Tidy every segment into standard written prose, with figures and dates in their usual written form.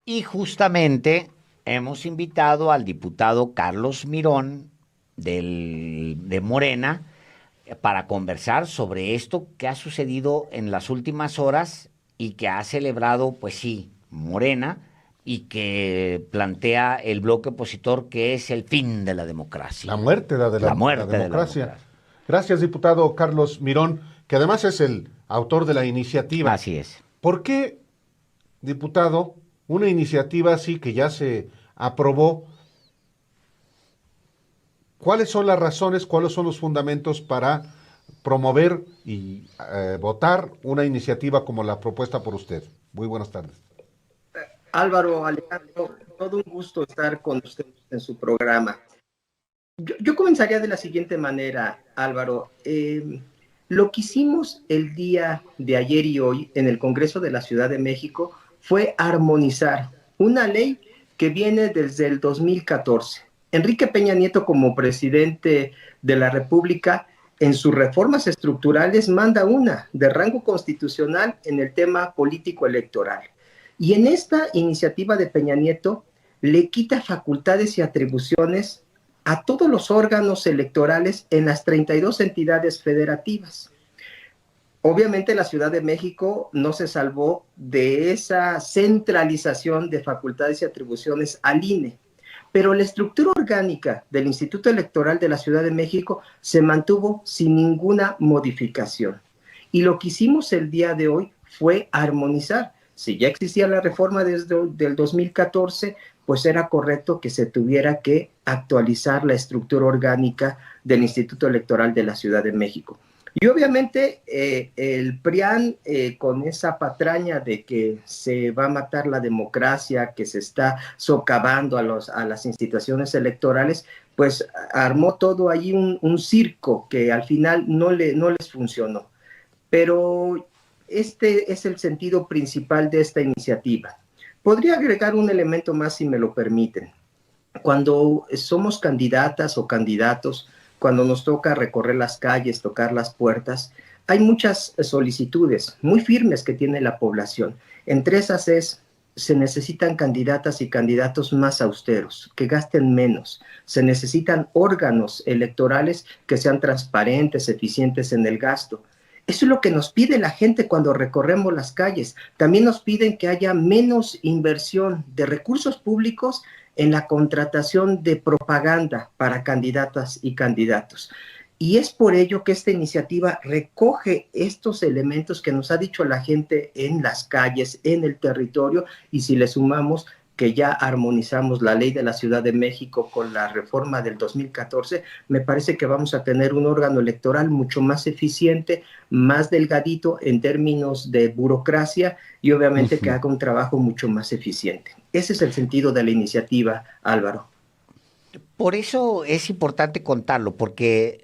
Y justamente hemos invitado al diputado Carlos Mirón de Morena para conversar sobre esto que ha sucedido en las últimas horas y que ha celebrado, pues sí, Morena, y que plantea el bloque opositor que es el fin de la La democracia, muerte la de la muerte de la democracia. democracia. Gracias, diputado Carlos Mirón, que además es el autor de la iniciativa. Así es. ¿Por qué, diputado, una iniciativa así que ya se aprobó? ¿Cuáles son las razones, cuáles son los fundamentos para promover y votar una iniciativa como la propuesta por usted? Muy buenas tardes. Álvaro, Alejandro, todo un gusto estar con ustedes en su programa. Yo comenzaría de la siguiente manera, Álvaro. Lo que hicimos el día de ayer y hoy en el Congreso de la Ciudad de México fue armonizar una ley que viene desde el 2014. Enrique Peña Nieto, como presidente de la República, en sus reformas estructurales manda una de rango constitucional en el tema político electoral. Y en esta iniciativa de Peña Nieto le quita facultades y atribuciones a todos los órganos electorales en las 32 entidades federativas. Obviamente la Ciudad de México no se salvó de esa centralización de facultades y atribuciones al INE, pero la estructura orgánica del Instituto Electoral de la Ciudad de México se mantuvo sin ninguna modificación. Y lo que hicimos el día de hoy fue armonizar. Si ya existía la reforma desde el 2014, pues era correcto que se tuviera que actualizar la estructura orgánica del Instituto Electoral de la Ciudad de México. Y obviamente el PRIAN, con esa patraña de que se va a matar la democracia, que se está socavando a las instituciones electorales, pues armó todo ahí un circo que al final no les funcionó. Pero este es el sentido principal de esta iniciativa. Podría agregar un elemento más si me lo permiten. Cuando somos candidatas o candidatos, cuando nos toca recorrer las calles, tocar las puertas, hay muchas solicitudes muy firmes que tiene la población. Entre esas se necesitan candidatas y candidatos más austeros, que gasten menos. Se necesitan órganos electorales que sean transparentes, eficientes en el gasto. Eso es lo que nos pide la gente cuando recorremos las calles. También nos piden que haya menos inversión de recursos públicos en la contratación de propaganda para candidatas y candidatos. Y es por ello que esta iniciativa recoge estos elementos que nos ha dicho la gente en las calles, en el territorio, y si le sumamos que ya armonizamos la ley de la Ciudad de México con la reforma del 2014, me parece que vamos a tener un órgano electoral mucho más eficiente, más delgadito en términos de burocracia y obviamente que haga un trabajo mucho más eficiente. Ese es el sentido de la iniciativa, Álvaro. Por eso es importante contarlo, porque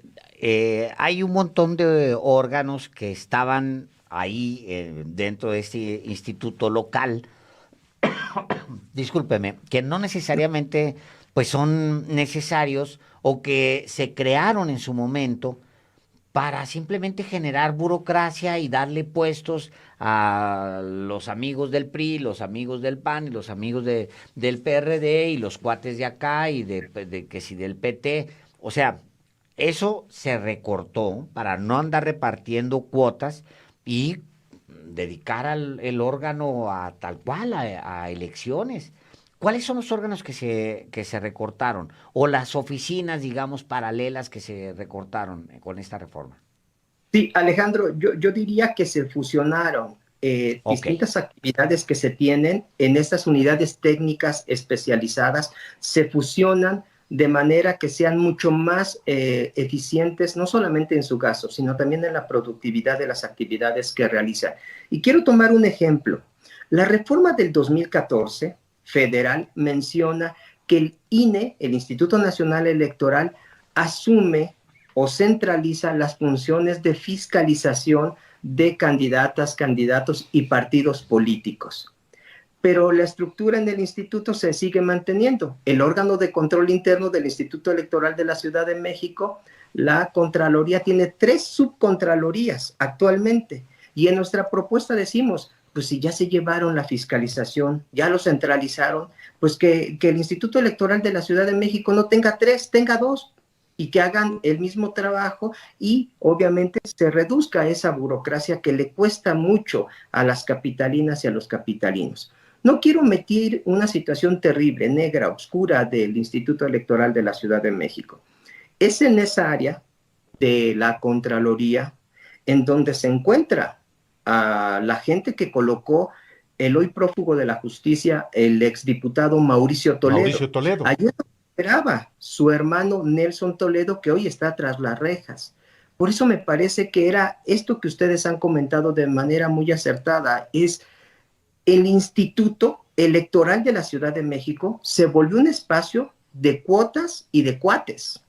hay un montón de órganos que estaban ahí dentro de este instituto local, discúlpeme, que no necesariamente pues son necesarios o que se crearon en su momento para simplemente generar burocracia y darle puestos a los amigos del PRI, los amigos del PAN y los amigos del PRD y los cuates de acá y de que si del PT. O sea, eso se recortó para no andar repartiendo cuotas y dedicar el órgano a tal cual, a elecciones. ¿Cuáles son los órganos que se recortaron? O las oficinas, digamos, paralelas que se recortaron con esta reforma. Sí, Alejandro, yo diría que se fusionaron Ok. distintas actividades que se tienen en estas unidades técnicas especializadas, se fusionan de manera que sean mucho más eficientes, no solamente en su gasto, sino también en la productividad de las actividades que realizan. Y quiero tomar un ejemplo. La reforma del 2014 federal menciona que el INE, el Instituto Nacional Electoral, asume o centraliza las funciones de fiscalización de candidatas, candidatos y partidos políticos. Pero la estructura en el instituto se sigue manteniendo. El órgano de control interno del Instituto Electoral de la Ciudad de México, la Contraloría, tiene 3 subcontralorías actualmente. Y en nuestra propuesta decimos, pues si ya se llevaron la fiscalización, ya lo centralizaron, pues que el Instituto Electoral de la Ciudad de México no tenga 3, tenga 2, y que hagan el mismo trabajo y obviamente se reduzca esa burocracia que le cuesta mucho a las capitalinas y a los capitalinos. No quiero meter una situación terrible, negra, oscura del Instituto Electoral de la Ciudad de México. Es en esa área de la Contraloría en donde se encuentra a la gente que colocó el hoy prófugo de la justicia, el exdiputado Mauricio Toledo. Mauricio Toledo. Ayer esperaba su hermano Nelson Toledo, que hoy está tras las rejas. Por eso me parece que era esto que ustedes han comentado de manera muy acertada, es el Instituto Electoral de la Ciudad de México se volvió un espacio de cuotas y de cuates.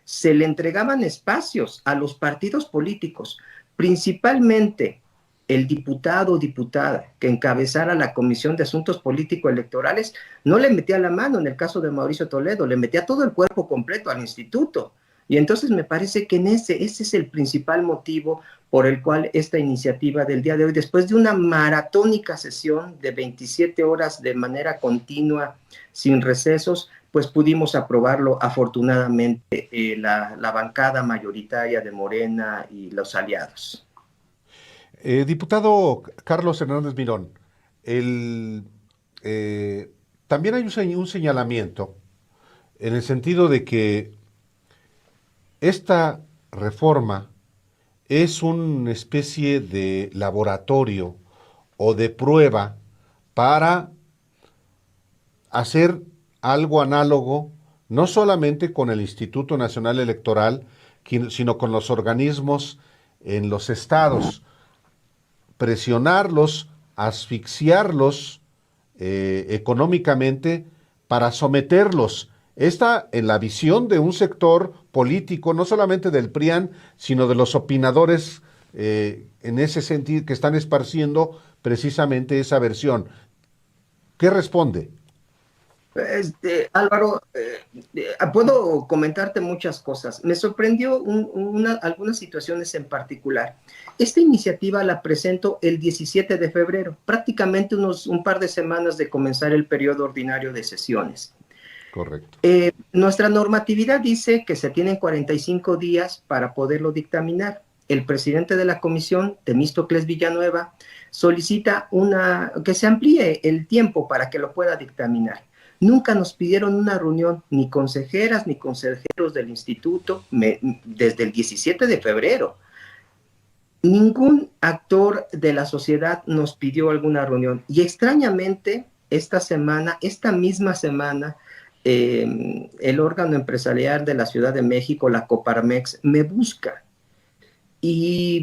Se le entregaban espacios a los partidos políticos, principalmente el diputado o diputada que encabezara la Comisión de Asuntos Político-Electorales no le metía la mano en el caso de Mauricio Toledo, le metía todo el cuerpo completo al instituto. Y entonces me parece que ese es el principal motivo por el cual esta iniciativa del día de hoy, después de una maratónica sesión de 27 horas de manera continua, sin recesos, pues pudimos aprobarlo afortunadamente la bancada mayoritaria de Morena y los aliados. Diputado Carlos Hernández Mirón, también hay un señalamiento en el sentido de que esta reforma es una especie de laboratorio o de prueba para hacer algo análogo, no solamente con el Instituto Nacional Electoral, sino con los organismos en los estados, presionarlos, asfixiarlos económicamente para someterlos. Esta en la visión de un sector político, no solamente del PRIAN, sino de los opinadores en ese sentido que están esparciendo precisamente esa versión. ¿Qué responde? Álvaro, puedo comentarte muchas cosas. Me sorprendió algunas situaciones en particular. Esta iniciativa la presento el 17 de febrero, prácticamente un par de semanas de comenzar el periodo ordinario de sesiones. Correcto. Nuestra normatividad dice que se tienen 45 días para poderlo dictaminar. El presidente de la comisión, Temístocles Villanueva, solicita que se amplíe el tiempo para que lo pueda dictaminar. Nunca nos pidieron una reunión, ni consejeras ni consejeros del instituto, desde el 17 de febrero. Ningún actor de la sociedad nos pidió alguna reunión. Y extrañamente, esta misma semana, el órgano empresarial de la Ciudad de México, la Coparmex, me busca y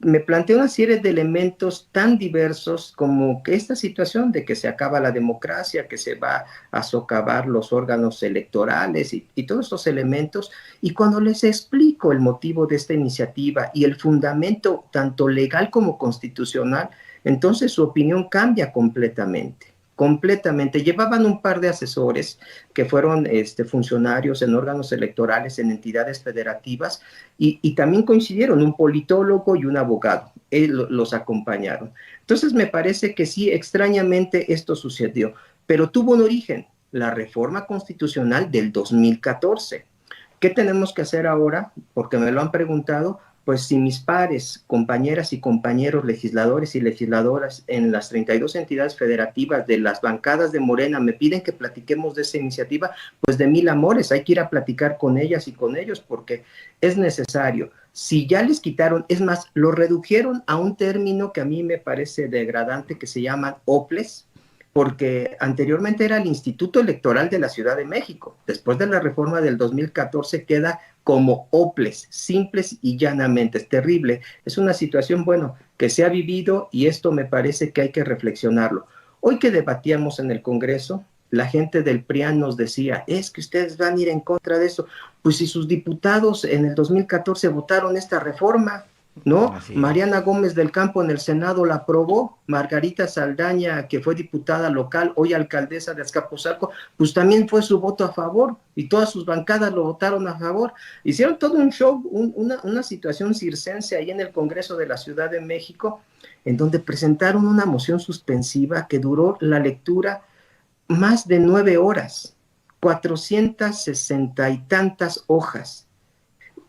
me plantea una serie de elementos tan diversos como que esta situación de que se acaba la democracia, que se va a socavar los órganos electorales y todos estos elementos. Y cuando les explico el motivo de esta iniciativa y el fundamento tanto legal como constitucional, entonces su opinión cambia completamente. Llevaban un par de asesores que fueron funcionarios en órganos electorales, en entidades federativas, y también coincidieron un politólogo y un abogado. Los acompañaron. Entonces me parece que sí, extrañamente esto sucedió, pero tuvo un origen, la reforma constitucional del 2014. ¿Qué tenemos que hacer ahora? Porque me lo han preguntado. Pues si mis pares, compañeras y compañeros legisladores y legisladoras en las 32 entidades federativas de las bancadas de Morena me piden que platiquemos de esa iniciativa, pues de mil amores, hay que ir a platicar con ellas y con ellos porque es necesario. Si ya les quitaron, es más, lo redujeron a un término que a mí me parece degradante, que se llaman OPLES, porque anteriormente era el Instituto Electoral de la Ciudad de México. Después de la reforma del 2014 queda como OPLES, simples y llanamente. Es terrible. Es una situación, bueno, que se ha vivido y esto me parece que hay que reflexionarlo. Hoy que debatíamos en el Congreso, la gente del PRIAN nos decía, es que ustedes van a ir en contra de eso. Pues si sus diputados en el 2014 votaron esta reforma, ¿no? Mariana Gómez del Campo en el Senado la aprobó, Margarita Saldaña, que fue diputada local, hoy alcaldesa de Azcapotzalco, pues también fue su voto a favor, y todas sus bancadas lo votaron a favor. Hicieron todo un show, una situación circense ahí en el Congreso de la Ciudad de México, en donde presentaron una moción suspensiva que duró la lectura más de 9 horas, 460 y tantas hojas,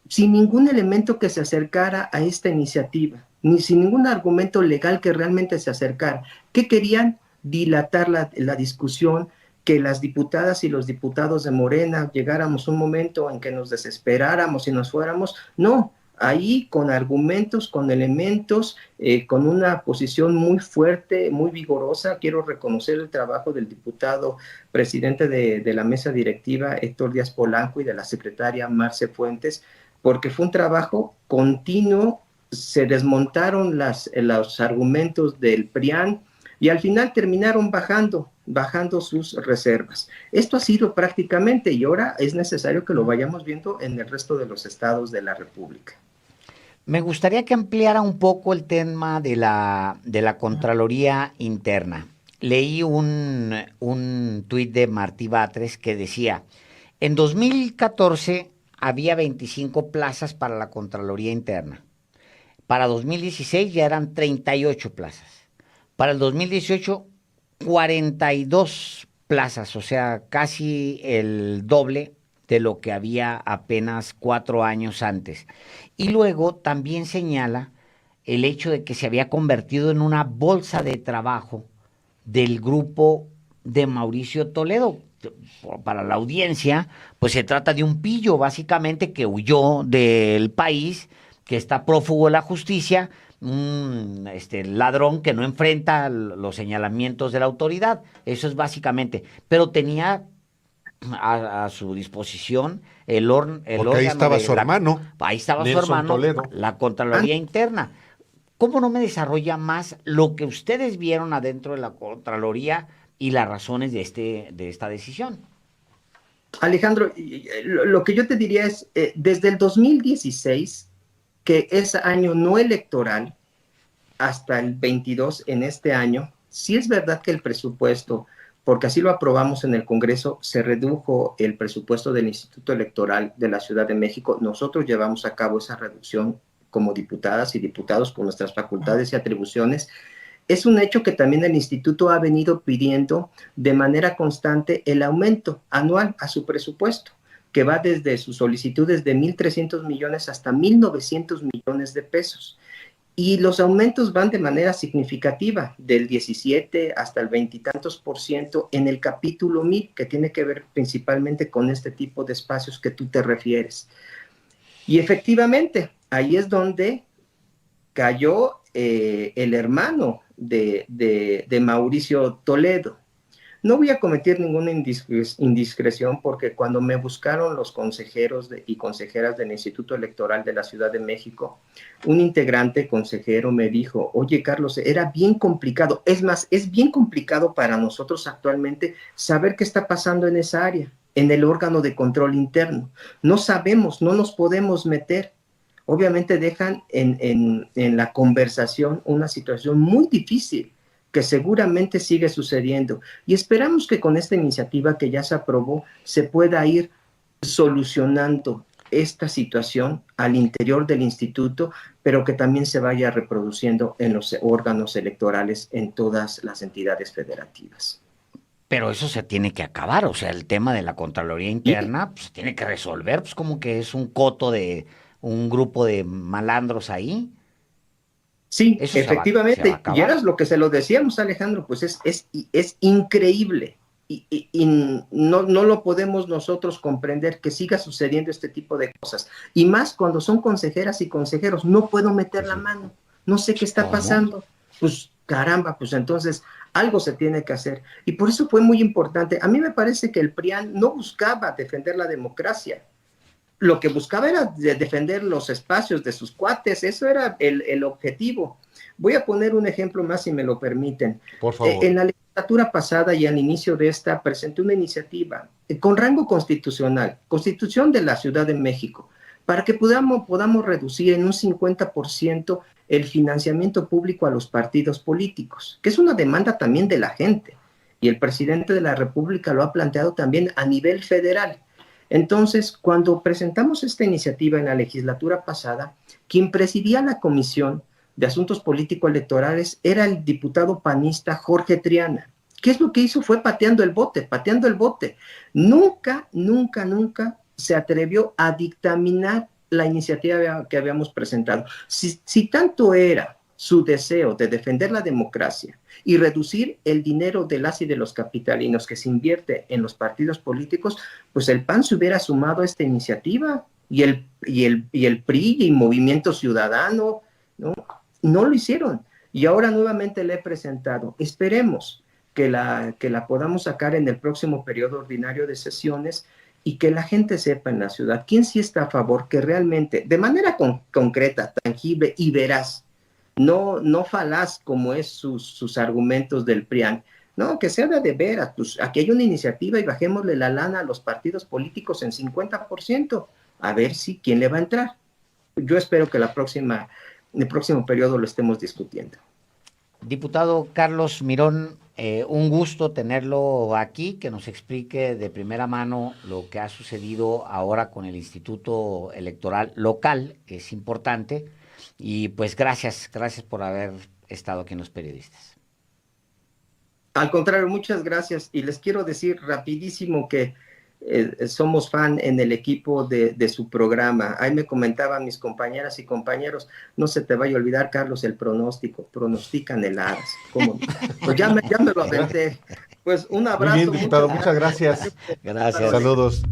sin ningún elemento que se acercara a esta iniciativa, ni sin ningún argumento legal que realmente se acercara. ¿Qué querían? Dilatar la discusión, que las diputadas y los diputados de Morena llegáramos a un momento en que nos desesperáramos y nos fuéramos. No, ahí con argumentos, con elementos, con una posición muy fuerte, muy vigorosa. Quiero reconocer el trabajo del diputado presidente de la mesa directiva, Héctor Díaz Polanco, y de la secretaria Marce Fuentes, porque fue un trabajo continuo, se desmontaron los argumentos del PRIAN y al final terminaron bajando sus reservas. Esto ha sido prácticamente, y ahora es necesario que lo vayamos viendo en el resto de los estados de la República. Me gustaría que ampliara un poco el tema de la Contraloría Interna. Leí un tuit de Martí Batres que decía, en 2014 había 25 plazas para la Contraloría Interna. Para 2016 ya eran 38 plazas. Para el 2018, 42 plazas, o sea, casi el doble de lo que había apenas 4 años antes. Y luego también señala el hecho de que se había convertido en una bolsa de trabajo del grupo de Mauricio Toledo. Para la audiencia, pues se trata de un pillo, básicamente, que huyó del país, que está prófugo de la justicia, un ladrón que no enfrenta los señalamientos de la autoridad. Eso es básicamente. Pero tenía a su disposición el órgano. Porque ahí estaba su hermano. Ahí estaba su Nelson hermano, Toledo. la Contraloría Interna. ¿Cómo no me desarrolla más lo que ustedes vieron adentro de la Contraloría y las razones de esta decisión? Alejandro, lo que yo te diría es, desde el 2016, que es año no electoral, hasta el 22, en este año, sí es verdad que el presupuesto, porque así lo aprobamos en el Congreso, se redujo el presupuesto del Instituto Electoral de la Ciudad de México. Nosotros llevamos a cabo esa reducción como diputadas y diputados con nuestras facultades y atribuciones. Es un hecho que también el instituto ha venido pidiendo de manera constante el aumento anual a su presupuesto, que va desde sus solicitudes de 1,300 millones hasta 1,900 millones de pesos. Y los aumentos van de manera significativa, del 17 hasta el 20 y tantos % en el capítulo 1000, que tiene que ver principalmente con este tipo de espacios que tú te refieres. Y efectivamente, ahí es donde cayó el hermano de Mauricio Toledo. No voy a cometer ninguna indiscreción porque cuando me buscaron los consejeros y consejeras del Instituto Electoral de la Ciudad de México, un integrante consejero me dijo, oye Carlos, era bien complicado, es más, es bien complicado para nosotros actualmente saber qué está pasando en esa área, en el órgano de control interno. No sabemos, no nos podemos meter. Obviamente dejan en la conversación una situación muy difícil que seguramente sigue sucediendo. Y esperamos que con esta iniciativa que ya se aprobó se pueda ir solucionando esta situación al interior del instituto, pero que también se vaya reproduciendo en los órganos electorales en todas las entidades federativas. Pero eso se tiene que acabar, o sea, el tema de la Contraloría Interna pues, se tiene que resolver, pues como que es un coto de un grupo de malandros ahí. Sí, Eso efectivamente, se va a y acabar. era lo que se lo decíamos, Alejandro, pues es increíble y no lo podemos nosotros comprender que siga sucediendo este tipo de cosas. Y más cuando son consejeras y consejeros, no puedo meter la mano, no sé qué está pasando. Pues caramba, pues entonces algo se tiene que hacer. Y por eso fue muy importante. A mí me parece que el PRIAN no buscaba defender la democracia. Lo que buscaba era defender los espacios de sus cuates, eso era el objetivo. Voy a poner un ejemplo más, si me lo permiten. Por favor. En la legislatura pasada y al inicio de esta, presenté una iniciativa con rango constitucional, Constitución de la Ciudad de México, para que podamos reducir en un 50% el financiamiento público a los partidos políticos, que es una demanda también de la gente. Y el presidente de la República lo ha planteado también a nivel federal. Entonces, cuando presentamos esta iniciativa en la legislatura pasada, quien presidía la comisión de Asuntos Político-Electorales era el diputado panista Jorge Triana. ¿Qué es lo que hizo? Fue pateando el bote, pateando el bote. Nunca, nunca, nunca se atrevió a dictaminar la iniciativa que habíamos presentado. Si tanto era su deseo de defender la democracia y reducir el dinero de las y de los capitalinos que se invierte en los partidos políticos, pues el PAN se hubiera sumado a esta iniciativa y el PRI y Movimiento Ciudadano, ¿no? No lo hicieron. Y ahora nuevamente le he presentado. Esperemos que la podamos sacar en el próximo periodo ordinario de sesiones y que la gente sepa en la ciudad quién sí está a favor, que realmente, de manera concreta, tangible y veraz, no falaz como es sus argumentos del PRIAN, no, que sea de veras, pues aquí hay una iniciativa y bajémosle la lana a los partidos políticos en 50%, a ver si quién le va a entrar. Yo espero que el próximo periodo lo estemos discutiendo. Diputado Carlos Mirón, un gusto tenerlo aquí, que nos explique de primera mano lo que ha sucedido ahora con el Instituto Electoral local, que es importante, y pues gracias por haber estado aquí en Los Periodistas. Al contrario, muchas gracias, y les quiero decir rapidísimo que somos fan en el equipo de su programa. Ahí me comentaban mis compañeras y compañeros, no se te vaya a olvidar, Carlos, el pronóstico, pronostican heladas. ¿Cómo? Pues ya me lo aventé. Pues un abrazo. Muy bien, diputado, muchas gracias. Gracias. Saludos.